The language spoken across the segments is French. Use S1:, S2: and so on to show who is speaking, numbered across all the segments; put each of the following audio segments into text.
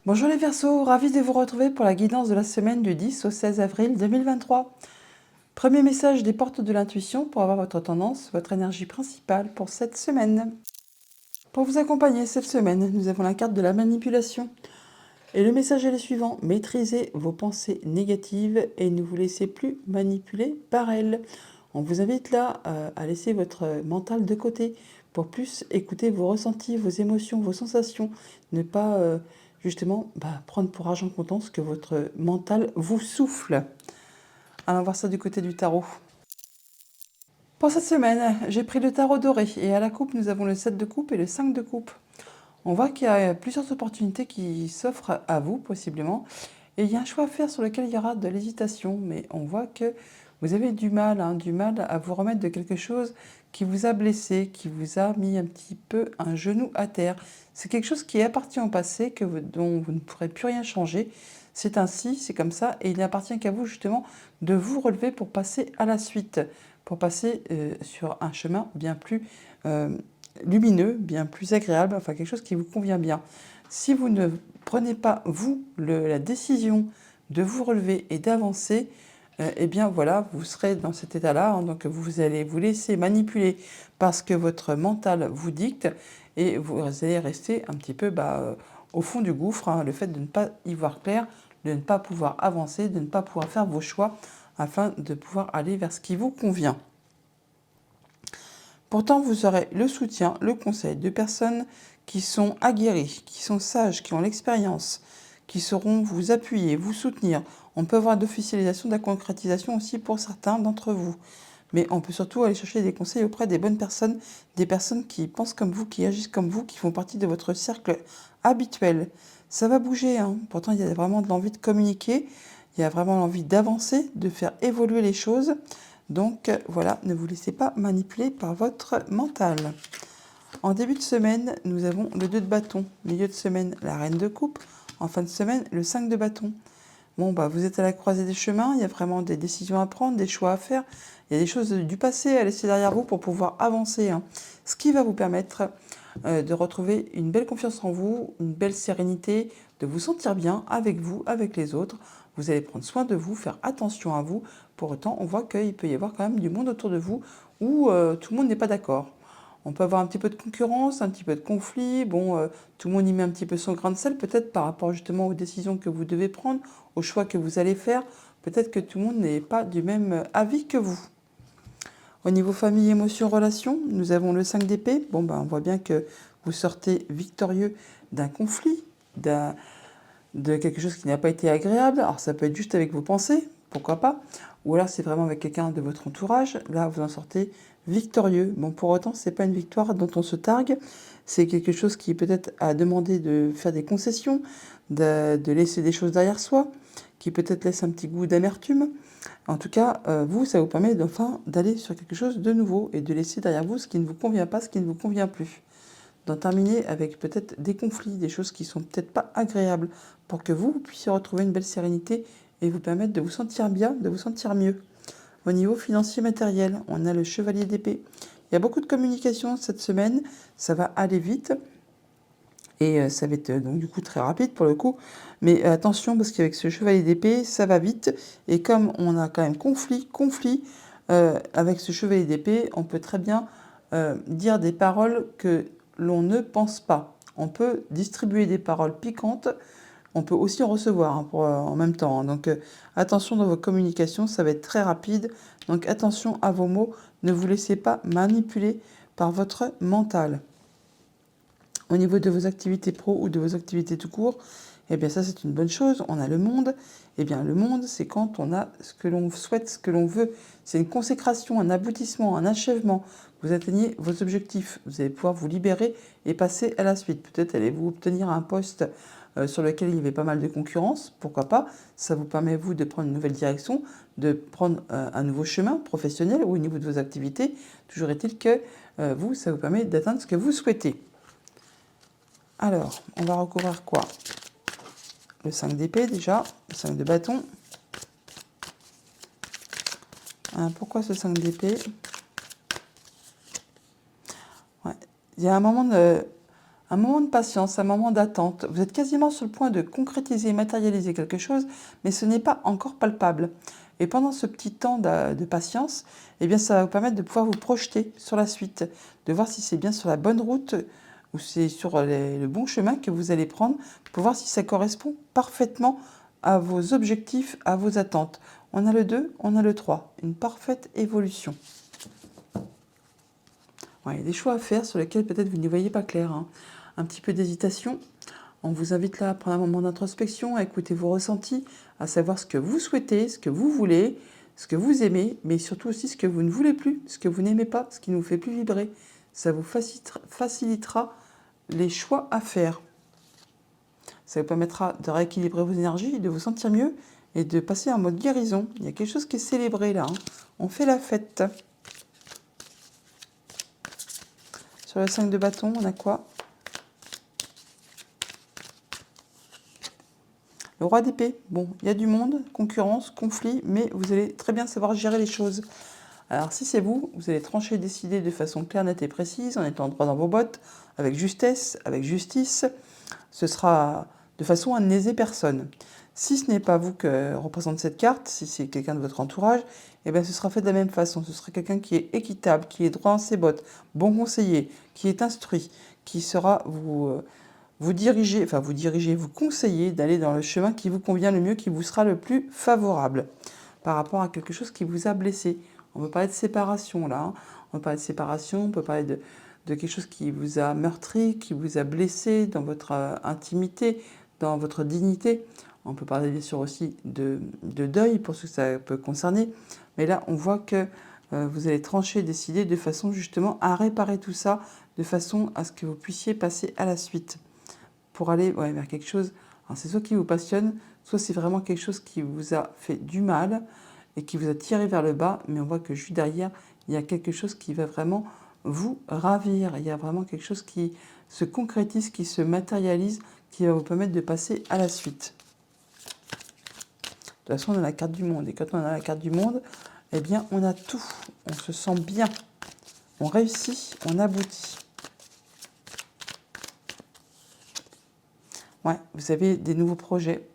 S1: Bonjour les Verseaux, ravi de vous retrouver pour la guidance de la semaine du 10 au 16 avril 2023. Premier message des portes de l'intuition pour avoir votre tendance, votre énergie principale pour cette semaine. Pour vous accompagner cette semaine, nous avons la carte de la manipulation. Et le message est le suivant, maîtrisez vos pensées négatives et ne vous laissez plus manipuler par elles. On vous invite là à laisser votre mental de côté pour plus écouter vos ressentis, vos émotions, vos sensations. Ne pas justement prendre pour argent comptant ce que votre mental vous souffle. Allons voir ça du côté du tarot. Pour cette semaine, j'ai pris le tarot doré et à la coupe, nous avons le 7 de coupe et le 5 de coupe. On voit qu'il y a plusieurs opportunités qui s'offrent à vous, possiblement. Et il y a un choix à faire sur lequel il y aura de l'hésitation. Mais on voit que vous avez du mal à vous remettre de quelque chose qui vous a blessé, qui vous a mis un petit peu un genou à terre. C'est quelque chose qui appartient au passé, dont vous ne pourrez plus rien changer. C'est ainsi, c'est comme ça. Et il n'appartient qu'à vous, justement, de vous relever pour passer à la suite. Pour passer sur un chemin bien plus lumineux, bien plus agréable, enfin quelque chose qui vous convient bien. Si vous ne prenez pas, vous, la décision de vous relever et d'avancer, eh bien voilà, vous serez dans cet état-là, donc vous allez vous laisser manipuler parce que votre mental vous dicte et vous allez rester un petit peu au fond du gouffre, le fait de ne pas y voir clair, de ne pas pouvoir avancer, de ne pas pouvoir faire vos choix afin de pouvoir aller vers ce qui vous convient. Pourtant, vous aurez le soutien, le conseil de personnes qui sont aguerries, qui sont sages, qui ont l'expérience, qui sauront vous appuyer, vous soutenir. On peut avoir d'officialisation, de la concrétisation aussi pour certains d'entre vous. Mais on peut surtout aller chercher des conseils auprès des bonnes personnes, des personnes qui pensent comme vous, qui agissent comme vous, qui font partie de votre cercle habituel. Ça va bouger, Pourtant, il y a vraiment de l'envie de communiquer, il y a vraiment l'envie d'avancer, de faire évoluer les choses. Donc voilà, ne vous laissez pas manipuler par votre mental. En début de semaine, nous avons le 2 de bâton. Milieu de semaine, la reine de coupe. En fin de semaine, le 5 de bâton. Bon, vous êtes à la croisée des chemins, il y a vraiment des décisions à prendre, des choix à faire. Il y a des choses du passé à laisser derrière vous pour pouvoir avancer. Ce qui va vous permettre de retrouver une belle confiance en vous, une belle sérénité, de vous sentir bien avec vous, avec les autres. Vous allez prendre soin de vous, faire attention à vous. Pour autant, on voit qu'il peut y avoir quand même du monde autour de vous où tout le monde n'est pas d'accord. On peut avoir un petit peu de concurrence, un petit peu de conflit. Tout le monde y met un petit peu son grain de sel, peut-être par rapport justement aux décisions que vous devez prendre, aux choix que vous allez faire. Peut-être que tout le monde n'est pas du même avis que vous. Au niveau famille, émotions, relations, nous avons le 5 d'épée. On voit bien que vous sortez victorieux d'un conflit, de quelque chose qui n'a pas été agréable. Alors ça peut être juste avec vos pensées, pourquoi pas. Ou alors c'est vraiment avec quelqu'un de votre entourage. Là, vous en sortez victorieux. Pour autant, ce n'est pas une victoire dont on se targue. C'est quelque chose qui peut-être a demandé de faire des concessions, de laisser des choses derrière soi, qui peut-être laisse un petit goût d'amertume. En tout cas, ça vous permet enfin d'aller sur quelque chose de nouveau et de laisser derrière vous ce qui ne vous convient pas, ce qui ne vous convient plus. D'en terminer avec peut-être des conflits, des choses qui sont peut-être pas agréables, pour que vous puissiez retrouver une belle sérénité et vous permettre de vous sentir bien, de vous sentir mieux. Au niveau financier matériel, on a le chevalier d'épée. Il y a beaucoup de communication cette semaine, ça va aller vite. Et ça va être donc du coup très rapide pour le coup. Mais attention parce qu'avec ce chevalier d'épée, ça va vite. Et comme on a quand même conflit, avec ce chevalier d'épée, on peut très bien dire des paroles que l'on ne pense pas. On peut distribuer des paroles piquantes. On peut aussi en recevoir en même temps. Donc attention dans vos communications, ça va être très rapide. Donc attention à vos mots. Ne vous laissez pas manipuler par votre mental. Au niveau de vos activités pro ou de vos activités tout court, eh bien ça c'est une bonne chose. On a le monde. Eh bien le monde, c'est quand on a ce que l'on souhaite, ce que l'on veut. C'est une consécration, un aboutissement, un achèvement. Vous atteignez vos objectifs. Vous allez pouvoir vous libérer et passer à la suite. Peut-être allez-vous obtenir un poste sur lequel il y avait pas mal de concurrence. Pourquoi pas? Ça vous permet, vous, de prendre une nouvelle direction, de prendre un nouveau chemin professionnel ou au niveau de vos activités. Toujours est-il que ça vous permet d'atteindre ce que vous souhaitez. Alors, on va recouvrir quoi? Le 5 d'épée déjà, le 5 de bâton. Pourquoi ce 5 d'épée? Il y a un moment Un moment de patience, un moment d'attente. Vous êtes quasiment sur le point de concrétiser, matérialiser quelque chose, mais ce n'est pas encore palpable. Et pendant ce petit temps de patience, eh bien, ça va vous permettre de pouvoir vous projeter sur la suite, de voir si c'est bien sur la bonne route ou c'est sur le bon chemin que vous allez prendre, pour voir si ça correspond parfaitement à vos objectifs, à vos attentes. On a le 2, on a le 3, une parfaite évolution. Ouais, il y a des choix à faire sur lesquels peut-être vous n'y voyez pas clair, hein. Un petit peu d'hésitation. On vous invite là à prendre un moment d'introspection, à écouter vos ressentis, à savoir ce que vous souhaitez, ce que vous voulez, ce que vous aimez, mais surtout aussi ce que vous ne voulez plus, ce que vous n'aimez pas, ce qui ne vous fait plus vibrer. Ça vous facilitera les choix à faire. Ça vous permettra de rééquilibrer vos énergies, de vous sentir mieux et de passer en mode guérison. Il y a quelque chose qui est célébré là, hein. On fait la fête. Sur le 5 de bâton, on a quoi? Le roi d'épée. Bon, il y a du monde, concurrence, conflit, mais vous allez très bien savoir gérer les choses. Alors si c'est vous, vous allez trancher et décider de façon claire, nette et précise, en étant droit dans vos bottes, avec justesse, avec justice. Ce sera de façon à ne léser personne. Si ce n'est pas vous que représente cette carte, si c'est quelqu'un de votre entourage, eh bien ce sera fait de la même façon. Ce sera quelqu'un qui est équitable, qui est droit dans ses bottes, bon conseiller, qui est instruit, qui sera vous diriger, vous conseiller d'aller dans le chemin qui vous convient le mieux, qui vous sera le plus favorable par rapport à quelque chose qui vous a blessé. On peut parler de séparation là, hein. On peut parler de séparation, on peut parler de quelque chose qui vous a meurtri, qui vous a blessé dans votre intimité, dans votre dignité. On peut parler bien sûr aussi de deuil pour ceux que ça peut concerner. Mais là, on voit que vous allez trancher, décider de façon justement à réparer tout ça, de façon à ce que vous puissiez passer à la suite pour aller vers quelque chose. Alors c'est soit qui vous passionne, soit c'est vraiment quelque chose qui vous a fait du mal et qui vous a tiré vers le bas, mais on voit que juste derrière, il y a quelque chose qui va vraiment vous ravir. Il y a vraiment quelque chose qui se concrétise, qui se matérialise, qui va vous permettre de passer à la suite. De toute façon, on a la carte du monde. Et quand on a la carte du monde, eh bien, on a tout. On se sent bien. On réussit, on aboutit. Ouais, vous avez des nouveaux projets,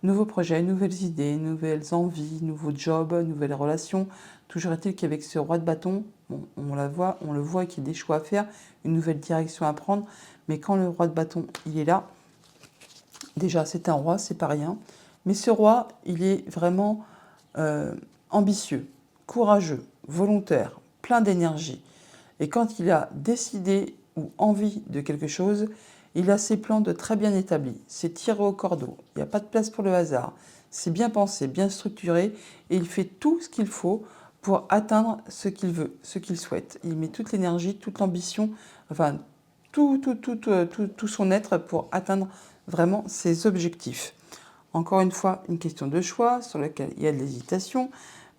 S1: nouvelles idées, nouvelles envies, nouveaux jobs, nouvelles relations. Toujours est-il qu'avec ce roi de bâton, bon, on le voit qu'il y a des choix à faire, une nouvelle direction à prendre. Mais quand le roi de bâton, il est là, déjà c'est un roi, c'est pas rien. Mais ce roi, il est vraiment ambitieux, courageux, volontaire, plein d'énergie. Et quand il a décidé ou envie de quelque chose, il a ses plans de très bien établis. C'est tiré au cordeau. Il n'y a pas de place pour le hasard. C'est bien pensé, bien structuré. Et il fait tout ce qu'il faut pour atteindre ce qu'il veut, ce qu'il souhaite. Il met toute l'énergie, toute l'ambition, enfin tout son être pour atteindre vraiment ses objectifs. Encore une fois, une question de choix sur laquelle il y a de l'hésitation.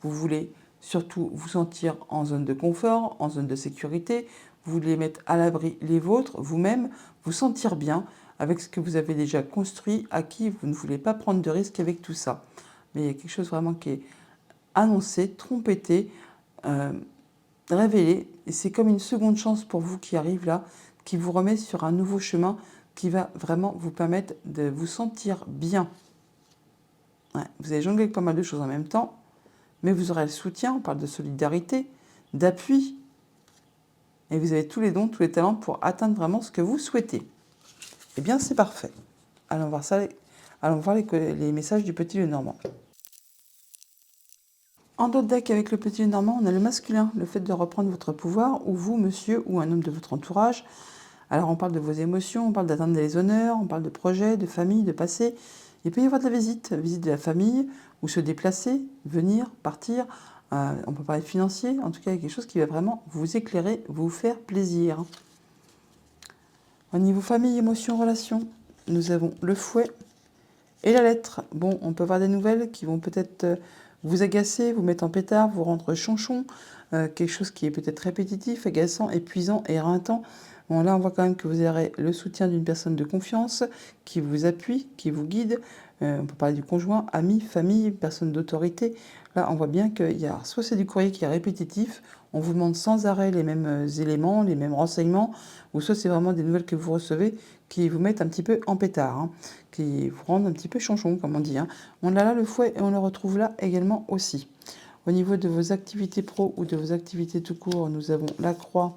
S1: Vous voulez surtout vous sentir en zone de confort, en zone de sécurité. Vous voulez mettre à l'abri les vôtres, vous-même, vous sentir bien avec ce que vous avez déjà construit, acquis. Vous ne voulez pas prendre de risques avec tout ça. Mais il y a quelque chose vraiment qui est annoncé, trompetté, révélé. Et c'est comme une seconde chance pour vous qui arrive là, qui vous remet sur un nouveau chemin qui va vraiment vous permettre de vous sentir bien. Ouais, vous allez jongler avec pas mal de choses en même temps, mais vous aurez le soutien, on parle de solidarité, d'appui, et vous avez tous les dons, tous les talents pour atteindre vraiment ce que vous souhaitez. Eh bien, c'est parfait. Allons voir ça, allons voir les messages du petit Lenormand. En dos de deck avec le petit Lenormand, on a le masculin, le fait de reprendre votre pouvoir, ou vous, monsieur, ou un homme de votre entourage. Alors, on parle de vos émotions, on parle d'atteindre les honneurs, on parle de projets, de famille, de passé. Il peut y avoir de la visite de la famille, ou se déplacer, venir, partir. On peut parler de financier, en tout cas, il y a quelque chose qui va vraiment vous éclairer, vous faire plaisir. Au niveau famille, émotions, relations, nous avons le fouet et la lettre. Bon, on peut avoir des nouvelles qui vont peut-être vous agacer, vous mettre en pétard, vous rendre chonchon, quelque chose qui est peut-être répétitif, agaçant, épuisant, éreintant. Bon, là, on voit quand même que vous aurez le soutien d'une personne de confiance qui vous appuie, qui vous guide. On peut parler du conjoint, ami, famille, personne d'autorité. Là, on voit bien qu'il y a soit c'est du courrier qui est répétitif, on vous demande sans arrêt les mêmes éléments, les mêmes renseignements, ou soit c'est vraiment des nouvelles que vous recevez qui vous mettent un petit peu en pétard, hein, qui vous rendent un petit peu chanchon, comme on dit. Hein. On a là le fouet et on le retrouve là également aussi. Au niveau de vos activités pro ou de vos activités tout court, nous avons la croix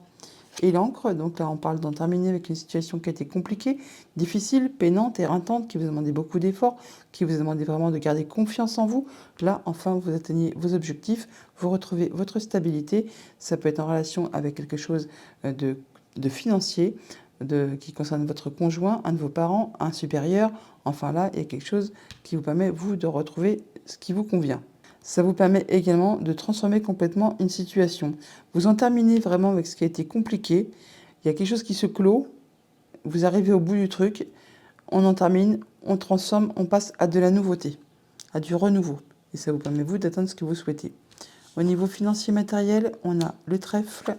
S1: et l'encre. Donc là, on parle d'en terminer avec une situation qui a été compliquée, difficile, peinante, éreintante, qui vous a demandé beaucoup d'efforts, qui vous a demandé vraiment de garder confiance en vous. Là, enfin, vous atteignez vos objectifs, vous retrouvez votre stabilité. Ça peut être en relation avec quelque chose de financier, qui concerne votre conjoint, un de vos parents, un supérieur. Enfin là, il y a quelque chose qui vous permet, vous, de retrouver ce qui vous convient. Ça vous permet également de transformer complètement une situation. Vous en terminez vraiment avec ce qui a été compliqué. Il y a quelque chose qui se clôt. Vous arrivez au bout du truc. On en termine, on transforme, on passe à de la nouveauté, à du renouveau. Et ça vous permet, vous, d'atteindre ce que vous souhaitez. Au niveau financier matériel, on a le trèfle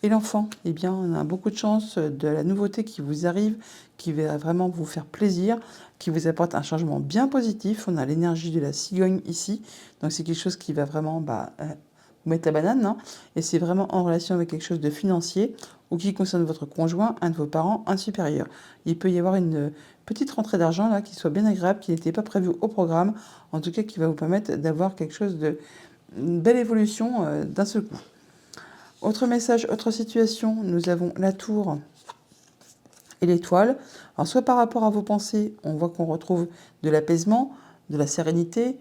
S1: et l'enfant. Eh bien, on a beaucoup de chance de la nouveauté qui vous arrive, qui va vraiment vous faire plaisir, qui vous apporte un changement bien positif. On a l'énergie de la cigogne ici. Donc, c'est quelque chose qui va vraiment vous mettre la banane. Hein, et c'est vraiment en relation avec quelque chose de financier ou qui concerne votre conjoint, un de vos parents, un supérieur. Il peut y avoir une petite rentrée d'argent là qui soit bien agréable, qui n'était pas prévue au programme. En tout cas, qui va vous permettre d'avoir quelque chose une belle évolution d'un seul coup. Autre message, autre situation, nous avons la tour et l'étoile. Alors soit par rapport à vos pensées, on voit qu'on retrouve de l'apaisement, de la sérénité,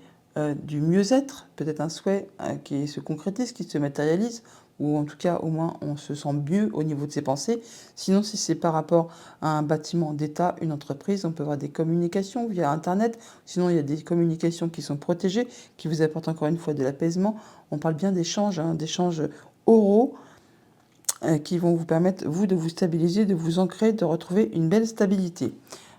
S1: du mieux-être, peut-être un souhait qui se concrétise, qui se matérialise, ou en tout cas au moins on se sent mieux au niveau de ses pensées. Sinon si c'est par rapport à un bâtiment d'État, une entreprise, on peut avoir des communications via Internet. Sinon il y a des communications qui sont protégées, qui vous apportent encore une fois de l'apaisement. On parle bien d'échanges, d'échanges oraux qui vont vous permettre, vous, de vous stabiliser, de vous ancrer, de retrouver une belle stabilité.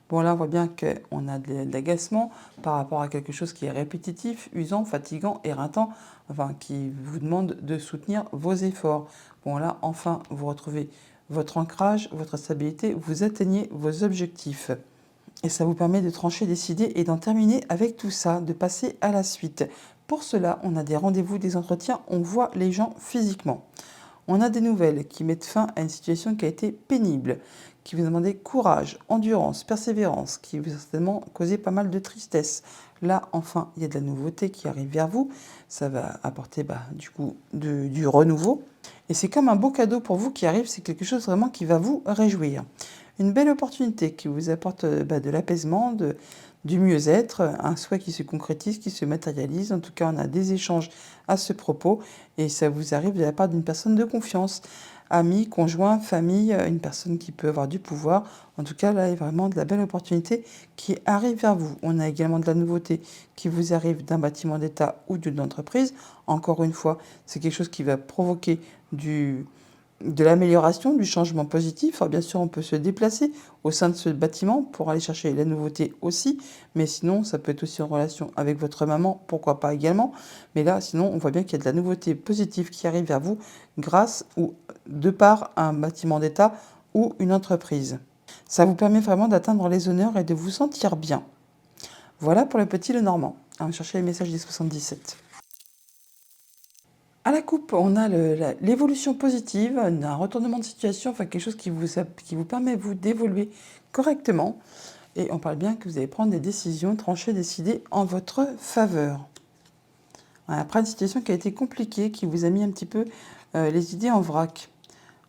S1: Bon, là, on voit bien qu'on a de l'agacement par rapport à quelque chose qui est répétitif, usant, fatigant, éreintant, enfin, qui vous demande de soutenir vos efforts. Bon, là, enfin, vous retrouvez votre ancrage, votre stabilité, vous atteignez vos objectifs. Et ça vous permet de trancher, décider et d'en terminer avec tout ça, de passer à la suite. Pour cela, on a des rendez-vous, des entretiens, on voit les gens physiquement. On a des nouvelles qui mettent fin à une situation qui a été pénible, qui vous a demandé courage, endurance, persévérance, qui vous a certainement causé pas mal de tristesse. Là, enfin, il y a de la nouveauté qui arrive vers vous. Ça va apporter du coup du renouveau. Et c'est comme un beau cadeau pour vous qui arrive, c'est quelque chose vraiment qui va vous réjouir. Une belle opportunité qui vous apporte de l'apaisement, du mieux-être, un souhait qui se concrétise, qui se matérialise. En tout cas, on a des échanges à ce propos et ça vous arrive de la part d'une personne de confiance, ami, conjoint, famille, une personne qui peut avoir du pouvoir. En tout cas, là, il y a vraiment de la belle opportunité qui arrive vers vous. On a également de la nouveauté qui vous arrive d'un bâtiment d'État ou d'une entreprise. Encore une fois, c'est quelque chose qui va provoquer de l'amélioration, du changement positif. Alors bien sûr, on peut se déplacer au sein de ce bâtiment pour aller chercher la nouveauté aussi, mais sinon, ça peut être aussi en relation avec votre maman, pourquoi pas également. Mais là, sinon, on voit bien qu'il y a de la nouveauté positive qui arrive vers vous grâce ou de par un bâtiment d'État ou une entreprise. Ça vous permet vraiment d'atteindre les honneurs et de vous sentir bien. Voilà pour le petit Lenormand. On va chercher les messages des 77. À la coupe, on a l'évolution positive, un retournement de situation, enfin quelque chose qui vous permet, vous, d'évoluer correctement. Et on parle bien que vous allez prendre des décisions, trancher, décider en votre faveur. Après une situation qui a été compliquée, qui vous a mis un petit peu les idées en vrac.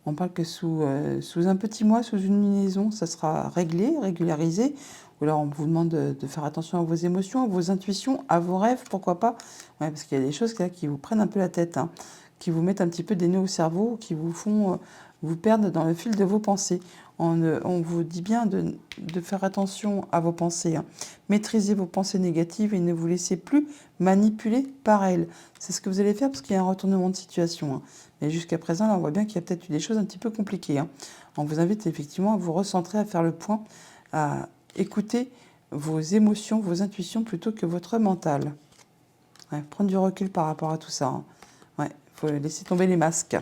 S1: On parle que sous un petit mois, sous une liaison, ça sera réglé, régularisé. Ou alors on vous demande de faire attention à vos émotions, à vos intuitions, à vos rêves, pourquoi pas. Ouais, parce qu'il y a des choses là, qui vous prennent un peu la tête, hein, qui vous mettent un petit peu des nœuds au cerveau, qui vous font vous perdre dans le fil de vos pensées. On vous dit bien de faire attention à vos pensées. Hein. Maîtrisez vos pensées négatives et ne vous laissez plus manipuler par elles. C'est ce que vous allez faire parce qu'il y a un retournement de situation. Hein. Mais jusqu'à présent, là, on voit bien qu'il y a peut-être eu des choses un petit peu compliquées. Hein. On vous invite effectivement à vous recentrer, à faire le point, à écouter vos émotions, vos intuitions plutôt que votre mental. Ouais, prendre du recul par rapport à tout ça. Hein. Ouais, faut laisser tomber les masques.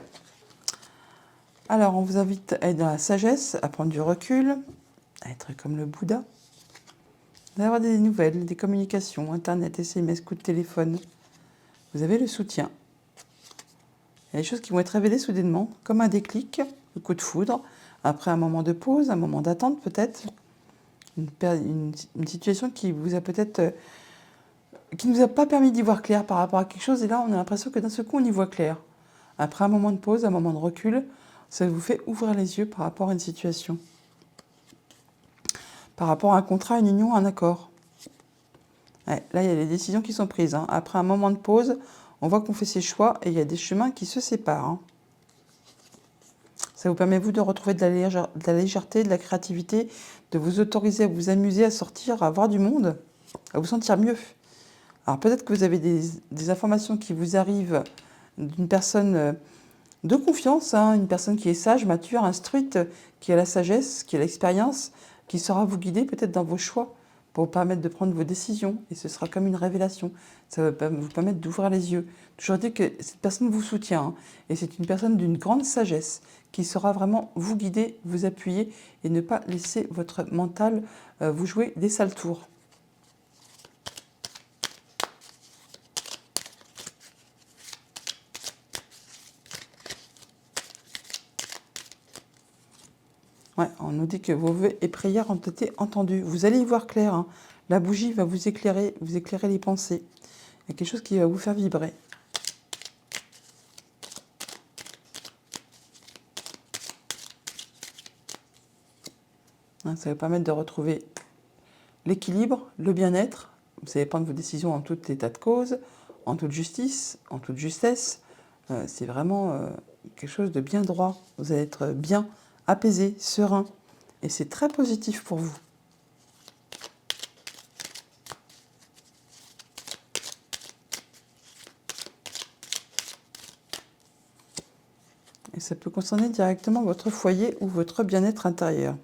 S1: Alors, on vous invite à être dans la sagesse, à prendre du recul, à être comme le Bouddha, d'avoir des nouvelles, des communications, Internet, SMS, coup de téléphone. Vous avez le soutien. Il y a des choses qui vont être révélées soudainement, comme un déclic, un coup de foudre, après un moment de pause, un moment d'attente peut-être, une situation qui vous a peut-être... qui ne nous a pas permis d'y voir clair par rapport à quelque chose, et là on a l'impression que d'un seul coup on y voit clair. Après un moment de pause, un moment de recul, ça vous fait ouvrir les yeux par rapport à une situation. Par rapport à un contrat, une union, un accord. Ouais, là, il y a des décisions qui sont prises. Après un moment de pause, on voit qu'on fait ses choix et il y a des chemins qui se séparent. Ça vous permet, vous, de retrouver de la légèreté, de la créativité, de vous autoriser à vous amuser, à sortir, à voir du monde, à vous sentir mieux. Alors peut-être que vous avez des informations qui vous arrivent d'une personne de confiance, une personne qui est sage, mature, instruite, qui a la sagesse, qui a l'expérience, qui saura vous guider peut-être dans vos choix pour vous permettre de prendre vos décisions. Et ce sera comme une révélation. Ça va vous permettre d'ouvrir les yeux. Toujours dire que cette personne vous soutient. Et c'est une personne d'une grande sagesse qui saura vraiment vous guider, vous appuyer et ne pas laisser votre mental vous jouer des sales tours. Ouais, on nous dit que vos vœux et prières ont été entendus. Vous allez y voir clair. La bougie va vous éclairer les pensées. Il y a quelque chose qui va vous faire vibrer. Ça va vous permettre de retrouver l'équilibre, le bien-être. Vous allez prendre vos décisions en tout état de cause, en toute justice, en toute justesse. C'est vraiment quelque chose de bien droit. Vous allez être bien apaisé, serein. Et c'est très positif pour vous. Et ça peut concerner directement votre foyer ou votre bien-être intérieur.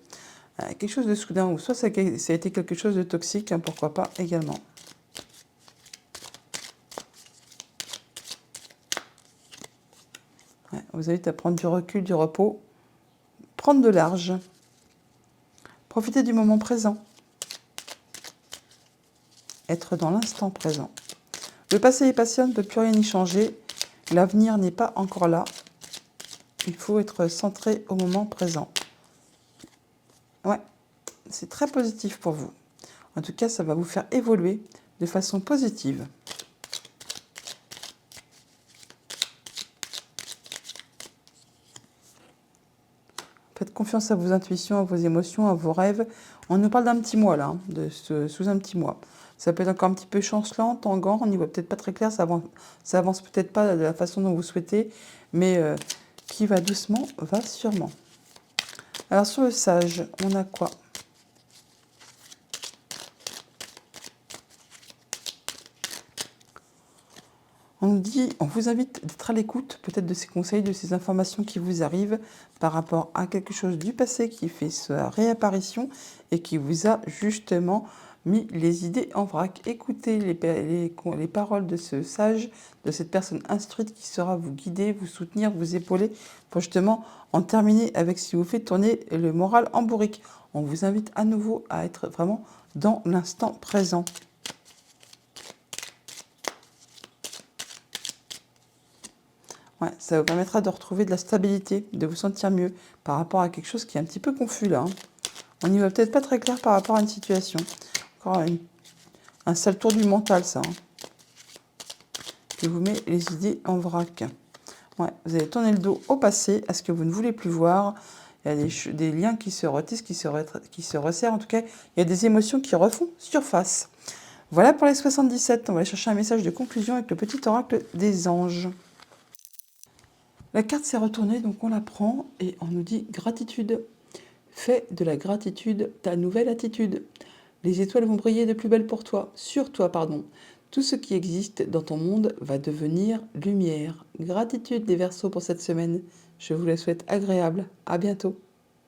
S1: Quelque chose de soudain, ou soit ça a été quelque chose de toxique, pourquoi pas également. Ouais, vous invite à prendre du recul, du repos, prendre de large, profiter du moment présent, être dans l'instant présent. Le passé est passé, on ne peut plus rien y changer, l'avenir n'est pas encore là, il faut être centré au moment présent. Ouais, c'est très positif pour vous. En tout cas, ça va vous faire évoluer de façon positive. Faites confiance à vos intuitions, à vos émotions, à vos rêves. On nous parle d'un petit mois là, sous un petit mois. Ça peut être encore un petit peu chancelant, tanguant, on n'y voit peut-être pas très clair, ça avance peut-être pas de la façon dont vous souhaitez, mais qui va doucement, va sûrement. Alors sur le sage, on a quoi ? On nous dit, on vous invite d'être à l'écoute peut-être de ces conseils, de ces informations qui vous arrivent par rapport à quelque chose du passé qui fait sa réapparition et qui vous a justement mis les idées en vrac. Écoutez les paroles de ce sage, de cette personne instruite qui saura vous guider, vous soutenir, vous épauler pour justement en terminer avec ce qui vous fait tourner le moral en bourrique. On vous invite à nouveau à être vraiment dans l'instant présent. Ouais, ça vous permettra de retrouver de la stabilité, de vous sentir mieux par rapport à quelque chose qui est un petit peu confus là. On n'y va peut-être pas très clair par rapport à une situation. Encore un sale tour du mental ça. Qui vous met les idées en vrac. Ouais, vous allez tourner le dos au passé, à ce que vous ne voulez plus voir. Il y a des liens qui se retissent, qui se resserrent. En tout cas, il y a des émotions qui refont surface. Voilà pour les 77. On va aller chercher un message de conclusion avec le petit oracle des anges. La carte s'est retournée, donc on la prend et on nous dit gratitude. Fais de la gratitude ta nouvelle attitude. Les étoiles vont briller de plus belle pour toi, sur toi, pardon. Tout ce qui existe dans ton monde va devenir lumière. Gratitude les Verseaux pour cette semaine. Je vous la souhaite agréable. À bientôt.